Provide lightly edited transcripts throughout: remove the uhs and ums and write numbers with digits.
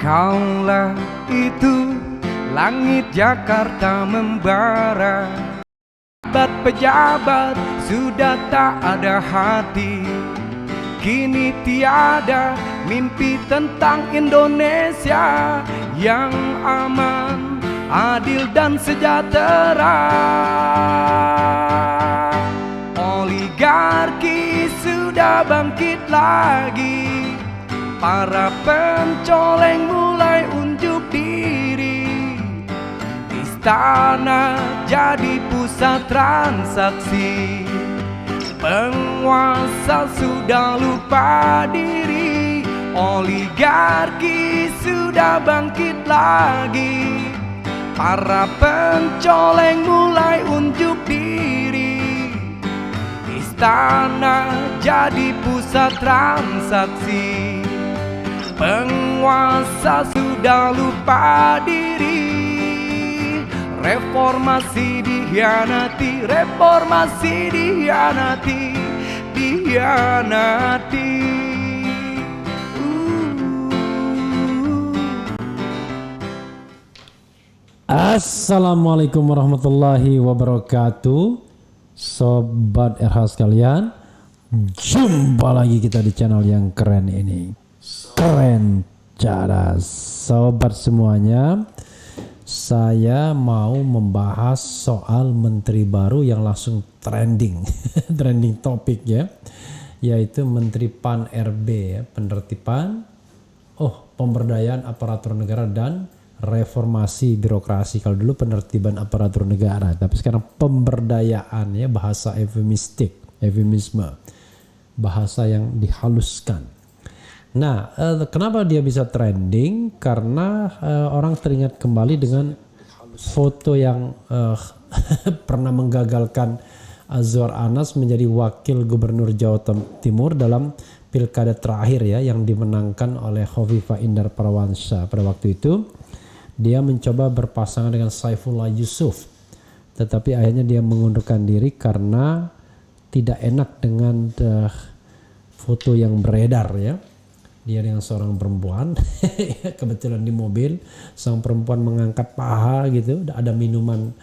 Kaulah itu langit Jakarta membara. Pejabat sudah tak ada hati. Kini tiada mimpi tentang Indonesia yang aman, adil dan sejahtera. Oligarki sudah bangkit lagi. Para pencoleng mulai unjuk diri. Istana jadi pusat transaksi. Penguasa sudah lupa diri. Oligarki sudah bangkit lagi. Para pencoleng mulai unjuk diri. Istana jadi pusat transaksi. Penguasa sudah lupa diri. Reformasi dikhianati, reformasi dikhianati, dikhianati. Assalamualaikum warahmatullahi wabarakatuh. Sobat RH sekalian, jumpa lagi kita di channel yang keren ini. Keren cara sobat semuanya. Saya mau membahas soal menteri baru yang langsung trending trending topik ya, yaitu Menteri Pan RB ya, penertiban pemberdayaan aparatur negara dan reformasi birokrasi. Kalau dulu penertiban aparatur negara, tapi sekarang pemberdayaan ya, bahasa eufemisme, bahasa yang dihaluskan. Nah, kenapa dia bisa trending? Karena orang teringat kembali dengan foto yang pernah menggagalkan Azwar Anas menjadi wakil gubernur Jawa Timur dalam pilkada terakhir ya, yang dimenangkan oleh Khofifah Indar Parawansa. Pada waktu itu dia mencoba berpasangan dengan Saifullah Yusuf, tetapi akhirnya dia mengundurkan diri karena tidak enak dengan foto yang beredar ya. Dia dengan seorang perempuan, kebetulan di mobil, sang perempuan mengangkat paha gitu, ada minuman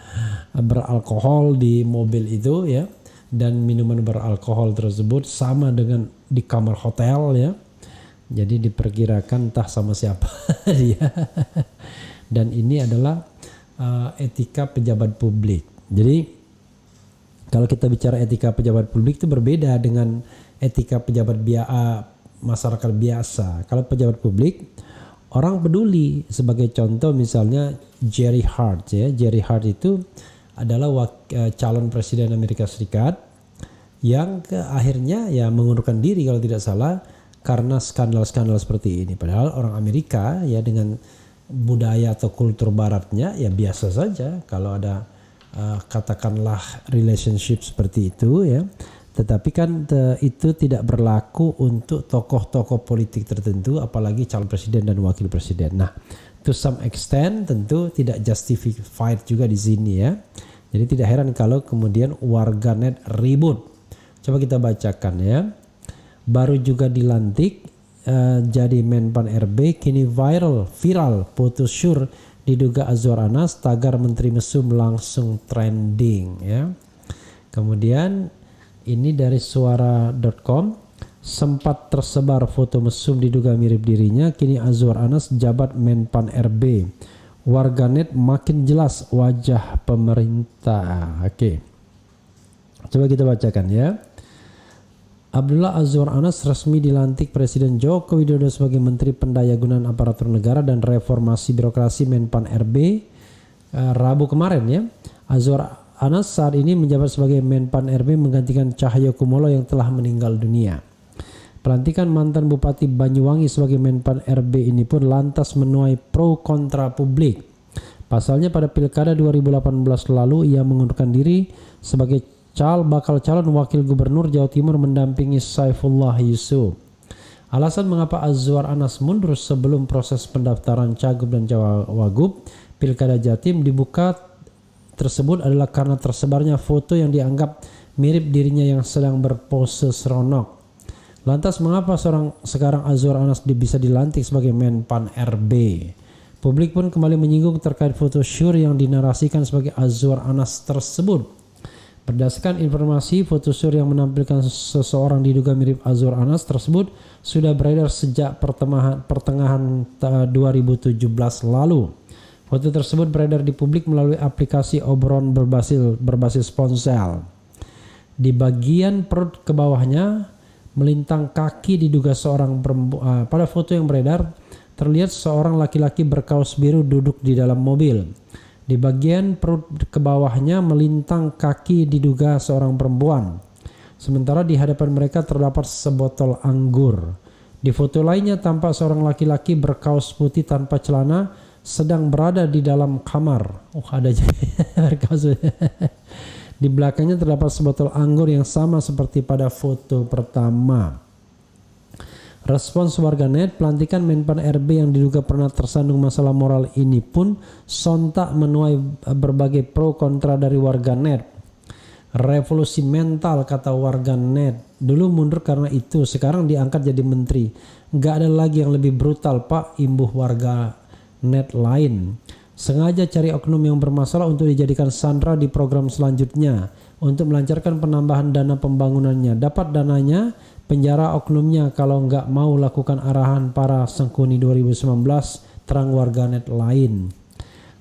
beralkohol di mobil itu ya, dan minuman beralkohol tersebut sama dengan di kamar hotel ya, jadi diperkirakan entah sama siapa dia. Dan ini adalah etika pejabat publik. Jadi kalau kita bicara etika pejabat publik itu berbeda dengan etika pejabat masyarakat biasa. Kalau pejabat publik, orang peduli. Sebagai contoh misalnya Jerry Hart ya. Jerry Hart itu adalah calon presiden Amerika Serikat yang akhirnya ya mengundurkan diri kalau tidak salah karena skandal-skandal seperti ini. Padahal orang Amerika ya dengan budaya atau kultur baratnya ya biasa saja kalau ada katakanlah relationship seperti itu ya. Tetapi kan itu tidak berlaku untuk tokoh-tokoh politik tertentu, apalagi calon presiden dan wakil presiden. Nah, to some extent tentu tidak justified juga di sini ya. Jadi tidak heran kalau kemudian warganet ribut. Coba kita bacakan ya. Baru juga dilantik jadi Menpan RB, kini viral foto syur diduga Azwar Anas, tagar Menteri Mesum langsung trending ya. Kemudian ini dari suara.com, sempat tersebar foto mesum diduga mirip dirinya, kini Azwar Anas jabat Menpan RB. Warganet makin jelas wajah pemerintah. Oke. Coba kita bacakan ya. Abdullah Azwar Anas resmi dilantik Presiden Joko Widodo sebagai Menteri Pendayagunaan Aparatur Negara dan Reformasi Birokrasi Menpan RB Rabu kemarin ya. Azwar Anas saat ini menjabat sebagai Menpan RB menggantikan Cahyokumolo yang telah meninggal dunia. Pelantikan mantan Bupati Banyuwangi sebagai Menpan RB ini pun lantas menuai pro kontra publik. Pasalnya pada Pilkada 2018 lalu ia mengundurkan diri sebagai bakal calon wakil gubernur Jawa Timur mendampingi Saifullah Yusuf. Alasan mengapa Azwar Anas mundur sebelum proses pendaftaran Cagup dan Cawagup Pilkada Jatim dibuka tersebut adalah karena tersebarnya foto yang dianggap mirip dirinya yang sedang berpose seronok. Lantas mengapa sekarang Azwar Anas bisa dilantik sebagai Menpan RB? Publik pun kembali menyinggung terkait foto syur yang dinarasikan sebagai Azwar Anas tersebut. Berdasarkan informasi, foto syur yang menampilkan seseorang diduga mirip Azwar Anas tersebut sudah beredar sejak pertengahan 2017 lalu. Foto tersebut beredar di publik melalui aplikasi obrolan berbasis ponsel. Di bagian perut ke bawahnya melintang kaki diduga seorang perempuan. Pada foto yang beredar terlihat seorang laki-laki berkaos biru duduk di dalam mobil. Di bagian perut ke bawahnya melintang kaki diduga seorang perempuan. Sementara di hadapan mereka terdapat sebotol anggur. Di foto lainnya tampak seorang laki-laki berkaos putih tanpa celana sedang berada di dalam kamar. Ada aja berkaos. Di belakangnya terdapat sebotol anggur yang sama seperti pada foto pertama. Respons warganet, pelantikan Menpan RB yang diduga pernah tersandung masalah moral ini pun sontak menuai berbagai pro kontra dari warganet. Revolusi mental, kata warganet. Dulu mundur karena itu, sekarang diangkat jadi menteri. Gak ada lagi yang lebih brutal, Pak, imbuh warganet lain. Sengaja cari oknum yang bermasalah untuk dijadikan sandra di program selanjutnya untuk melancarkan penambahan dana pembangunannya. Dapat dananya, penjara oknumnya kalau nggak mau lakukan arahan para sengkuni 2019, terang warganet lain.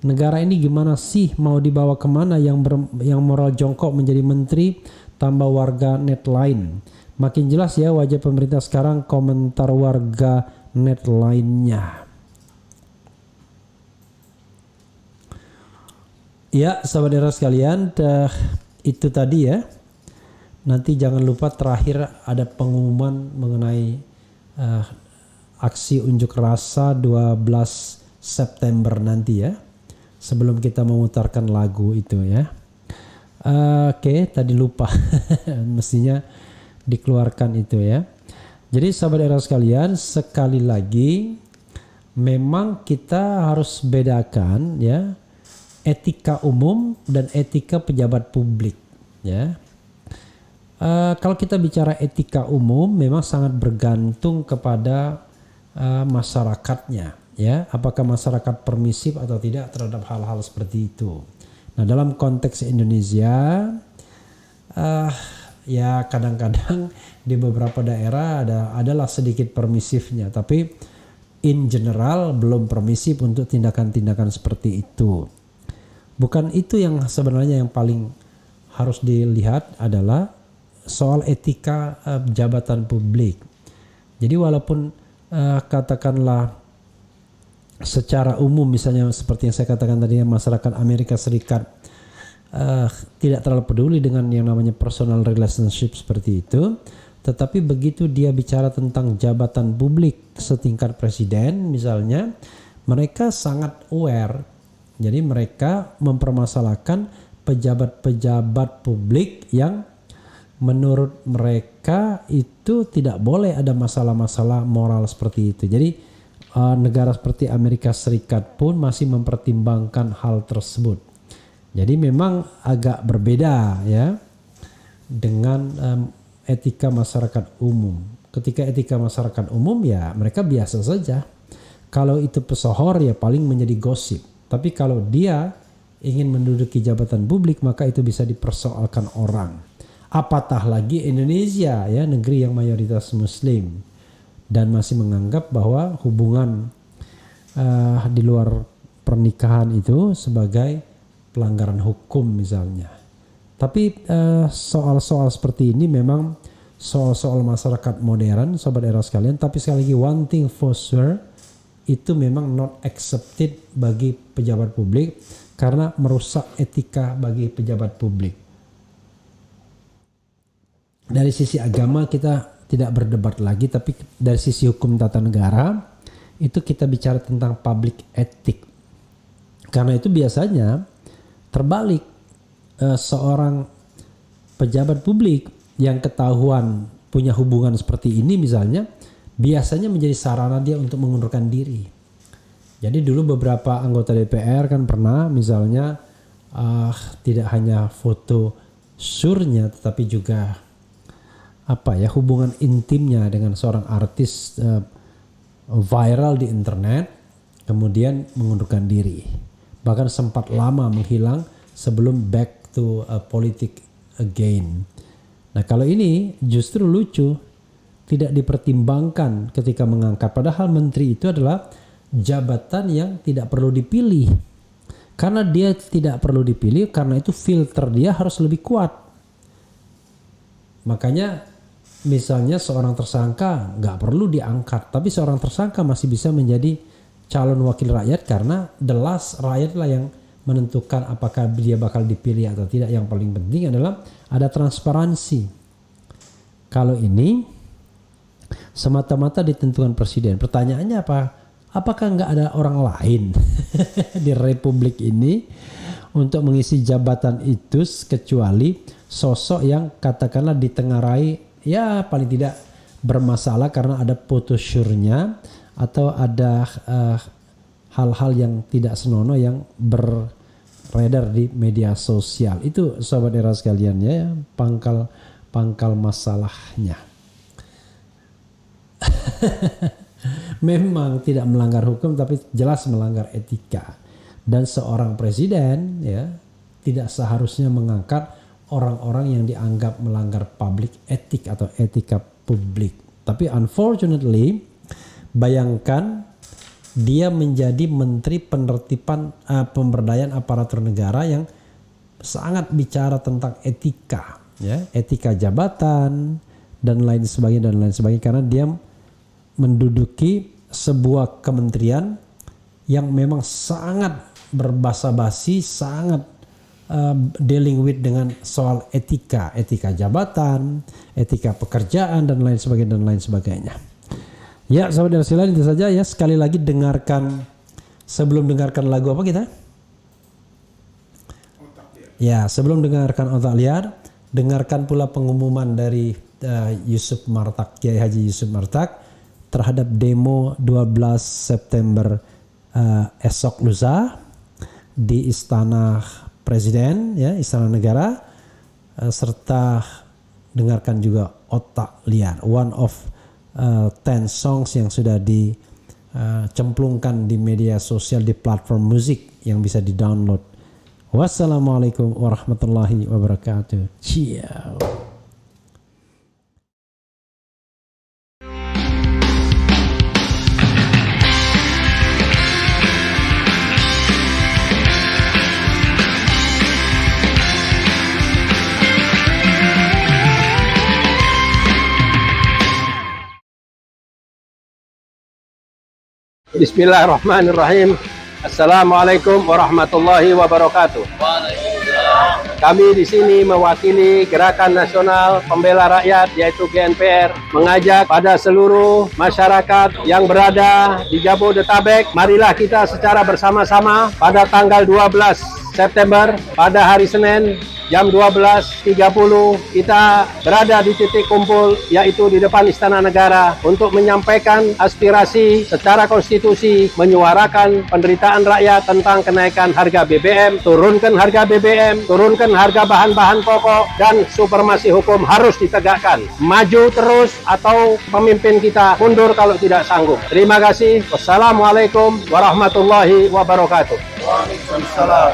Negara ini gimana sih, mau dibawa kemana? Yang moral jongkok menjadi menteri, tambah warganet lain. Makin jelas ya wajah pemerintah sekarang, komentar warganet lainnya. Ya, sahabat era sekalian, itu tadi ya. Nanti jangan lupa terakhir ada pengumuman mengenai aksi unjuk rasa 12 September nanti ya. Sebelum kita memutarkan lagu itu ya. Oke, tadi lupa. Mestinya dikeluarkan itu ya. Jadi sahabat era sekalian, sekali lagi memang kita harus bedakan ya, etika umum dan etika pejabat publik ya. Kalau kita bicara etika umum memang sangat bergantung kepada masyarakatnya ya, apakah masyarakat permisif atau tidak terhadap hal-hal seperti itu. Nah, dalam konteks Indonesia ya kadang-kadang di beberapa daerah adalah sedikit permisifnya, tapi in general belum permisif untuk tindakan-tindakan seperti itu. Bukan itu yang sebenarnya yang paling harus dilihat adalah soal etika jabatan publik. Jadi walaupun katakanlah secara umum misalnya seperti yang saya katakan tadi, masyarakat Amerika Serikat tidak terlalu peduli dengan yang namanya personal relationship seperti itu, tetapi begitu dia bicara tentang jabatan publik setingkat presiden misalnya, mereka sangat aware. Jadi mereka mempermasalahkan pejabat-pejabat publik yang menurut mereka itu tidak boleh ada masalah-masalah moral seperti itu. Jadi negara seperti Amerika Serikat pun masih mempertimbangkan hal tersebut. Jadi memang agak berbeda ya dengan etika masyarakat umum. Ketika etika masyarakat umum ya mereka biasa saja. Kalau itu pesohor ya paling menjadi gosip. Tapi kalau dia ingin menduduki jabatan publik maka itu bisa dipersoalkan orang. Apatah lagi Indonesia ya, negeri yang mayoritas muslim dan masih menganggap bahwa hubungan di luar pernikahan itu sebagai pelanggaran hukum misalnya. Tapi soal-soal seperti ini memang soal-soal masyarakat modern, sobat era sekalian. Tapi sekali lagi, one thing for sure, itu memang not accepted bagi pejabat publik karena merusak etika bagi pejabat publik. Dari sisi agama kita tidak berdebat lagi, tapi dari sisi hukum tata negara itu kita bicara tentang public ethic. Karena itu biasanya terbalik, seorang pejabat publik yang ketahuan punya hubungan seperti ini misalnya, biasanya menjadi sarana dia untuk mengundurkan diri. Jadi dulu beberapa anggota DPR kan pernah misalnya tidak hanya foto surnya tetapi juga hubungan intimnya dengan seorang artis viral di internet, kemudian mengundurkan diri. Bahkan sempat lama menghilang sebelum back to politik again. Nah kalau ini justru lucu, tidak dipertimbangkan ketika mengangkat. Padahal menteri itu adalah jabatan yang tidak perlu dipilih. Karena dia tidak perlu dipilih, karena itu filter dia harus lebih kuat. Makanya misalnya seorang tersangka nggak perlu diangkat, tapi seorang tersangka masih bisa menjadi calon wakil rakyat karena the last rakyatlah yang menentukan apakah dia bakal dipilih atau tidak. Yang paling penting adalah ada transparansi. Kalau ini semata-mata ditentukan presiden. Pertanyaannya apa? Apakah nggak ada orang lain di republik ini untuk mengisi jabatan itu kecuali sosok yang katakanlah ditengarai ya paling tidak bermasalah karena ada photoshootnya atau ada hal-hal yang tidak senonoh yang beredar di media sosial. Itu sobat era sekalian ya, pangkal masalahnya. Memang tidak melanggar hukum tapi jelas melanggar etika. Dan seorang presiden ya tidak seharusnya mengangkat orang-orang yang dianggap melanggar public etik atau etika publik. Tapi unfortunately bayangkan dia menjadi menteri penertiban pemberdayaan aparatur negara yang sangat bicara tentang etika ya, etika jabatan dan lain sebagainya karena dia menduduki sebuah kementerian yang memang sangat berbahasa basi, sangat dealing with dengan soal etika jabatan, etika pekerjaan dan lain sebagainya. Ya, sahabat sekalian itu saja ya. Sekali lagi dengarkan, sebelum dengarkan lagu apa kita? Ya, sebelum dengarkan Otak Liar, dengarkan pula pengumuman dari Yusuf Martak, Kiai Haji Yusuf Martak terhadap demo 12 September esok lusa di Istana Presiden ya, Istana Negara, serta dengarkan juga Otak Liar, one of 10 songs yang sudah dicemplungkan di media sosial di platform musik yang bisa di-download. Wassalamualaikum warahmatullahi wabarakatuh. Ciao. Bismillahirrahmanirrahim. Assalamualaikum warahmatullahi wabarakatuh. Kami di sini mewakili Gerakan Nasional Pembela Rakyat yaitu GNPR mengajak pada seluruh masyarakat yang berada di Jabodetabek, marilah kita secara bersama-sama pada tanggal 12 September pada hari Senin jam 12.30 kita berada di titik kumpul yaitu di depan Istana Negara untuk menyampaikan aspirasi secara konstitusi, menyuarakan penderitaan rakyat tentang kenaikan harga BBM, turunkan harga BBM, turunkan harga bahan-bahan pokok, dan supremasi hukum harus ditegakkan. Maju terus atau pemimpin kita mundur kalau tidak sanggup. Terima kasih. Wassalamualaikum warahmatullahi wabarakatuh. Waalaikumsalam.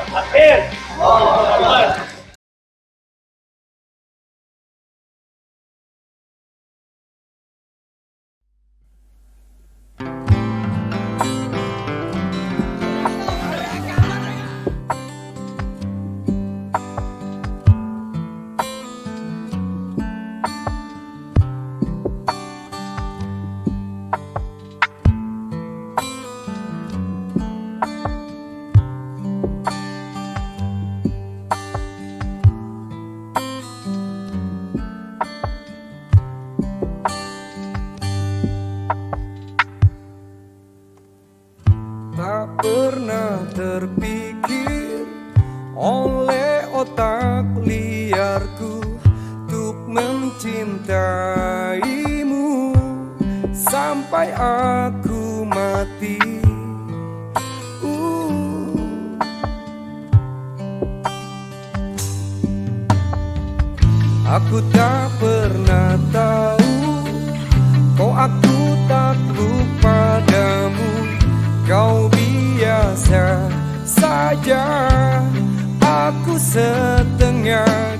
Tak pernah terpikir oleh otak liarku untuk mencintaimu sampai aku mati. Aku tak pernah tahu, kau aku takluk padamu. Kau biasa saja, aku setengah